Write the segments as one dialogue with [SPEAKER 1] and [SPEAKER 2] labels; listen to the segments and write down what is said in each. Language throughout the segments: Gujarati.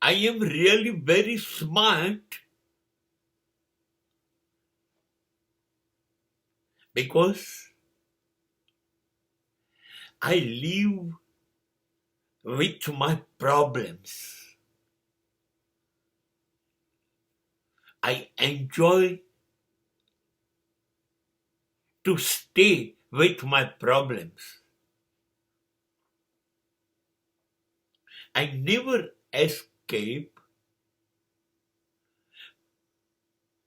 [SPEAKER 1] I am really very smart because I live with my problems. I enjoy to stay with my problems. I never escape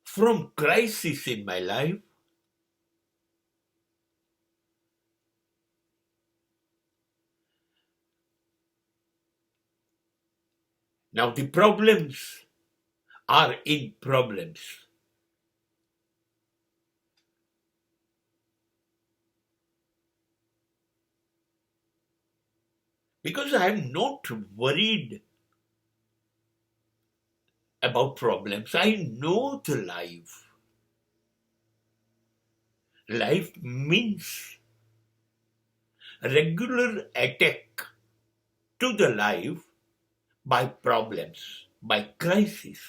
[SPEAKER 1] from crisis in my life. Now the problems are in problems. Because I am not worried about problems. I know the life. Life means regular attack to the life by problems, by crisis.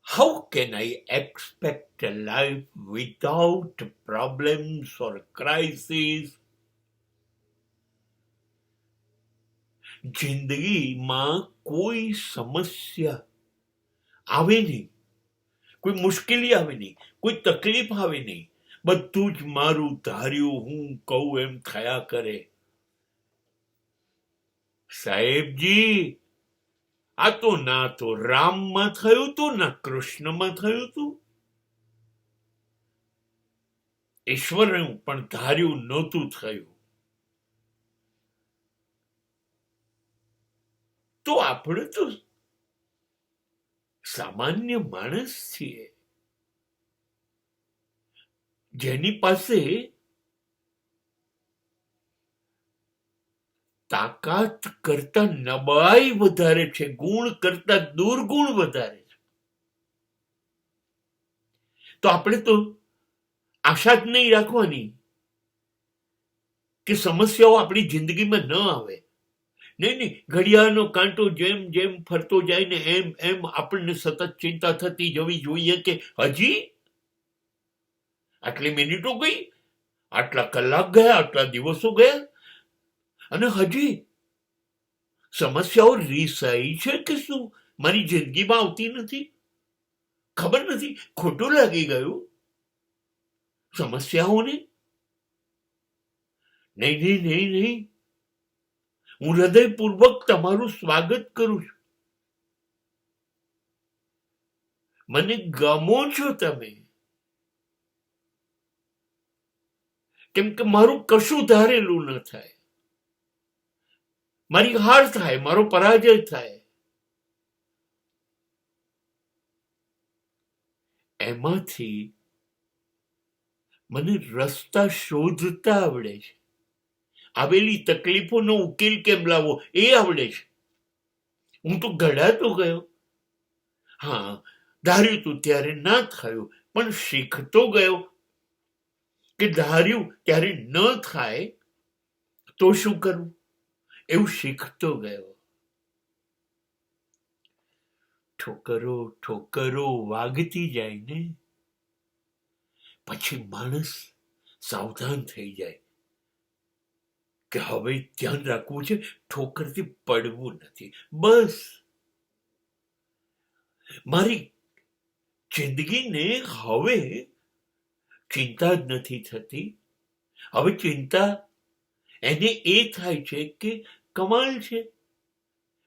[SPEAKER 1] How can I expect a life without problems or crisis? જિંદગીમાં કોઈ સમસ્યા આવે નહીં, કોઈ મુશ્કેલી આવે નહીં, કોઈ તકલીફ આવે નહીં. બધું જ મારું ધાર્યું હું કહું એમ થયા કરે. સાહેબજી, આ તો ના તો રામમાં થયું હતું, ના કૃષ્ણમાં થયું હતું. ઈશ્વરે પણ ધાર્યું નહોતું થયું. તો આપણે તો સામાન્ય માણસ છીએ, જેની પાસે તાકાત કરતા નબળાઈ વધારે છે, ગુણ કરતા દુર્ગુણ વધારે છે. તો આપણે તો આશા જ નહીં રાખવાની કે સમસ્યાઓ આપણી જિંદગીમાં ન આવે. નહીં, ઘડિયાળનો કાંટો જેમ જેમ ફરતો જાય ને એમ એમ આપણને સતત ચિંતા થતી જવી જોઈએ કે હજી આટલી મિનિટો ગઈ, આટલા કલાક ગયા, આટલા દિવસો ગયા, અને હજી સમસ્યાઓ રીસાઈ છે કે શું મારી જિંદગીમાં આવતી નથી. ખબર નથી, ખોટું લાગી ગયું સમસ્યાઓને. નહીં નહીં નહીં નહીં, હું હૃદયપૂર્વક તમારું સ્વાગત કરું છું. મને ગમો છો તમે, કેમ કે મારું કશું ધારેલું ન થાય. મારી હાર થાય, મારો પરાજય થાય, એમાંથી મને રસ્તા શોધતા આવડે છે. આવેલી તકલીફોનો ઉકેલ કેમ લાવવો એ આવડે છે. હું તો ઘડાતો ગયો. હા, ધાર્યું તું ત્યારે ના થયું, પણ શીખતો ગયો કે ધાર્યું ત્યારે ન થાય તો શું કરવું, એવું શીખતો ગયો. ઠોકરો ઠોકરો વાગતી જાય ને પછી માણસ સાવધાન થઈ જાય કે હવે ધ્યાન રાખવું છે, ઠોકરથી પડવું નથી. બસ મારી જિંદગીને હવે ચિંતા જ નથી થતી. હવે ચિંતા એને એ થાય છે કે કમાલ છે,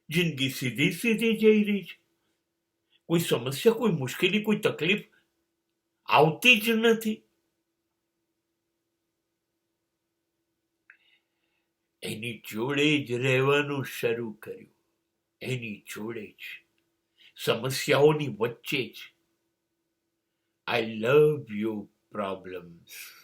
[SPEAKER 1] જિંદગી સીધી સીધી જઈ રહી છે. કોઈ સમસ્યા, કોઈ મુશ્કેલી, કોઈ તકલીફ આવતી જ નથી. એની જોડે જ રહેવાનું શરૂ કર્યું, એની જોડે જ, સમસ્યાઓની વચ્ચે જ. આઈ લવ યુ પ્રોબ્લેમ્સ.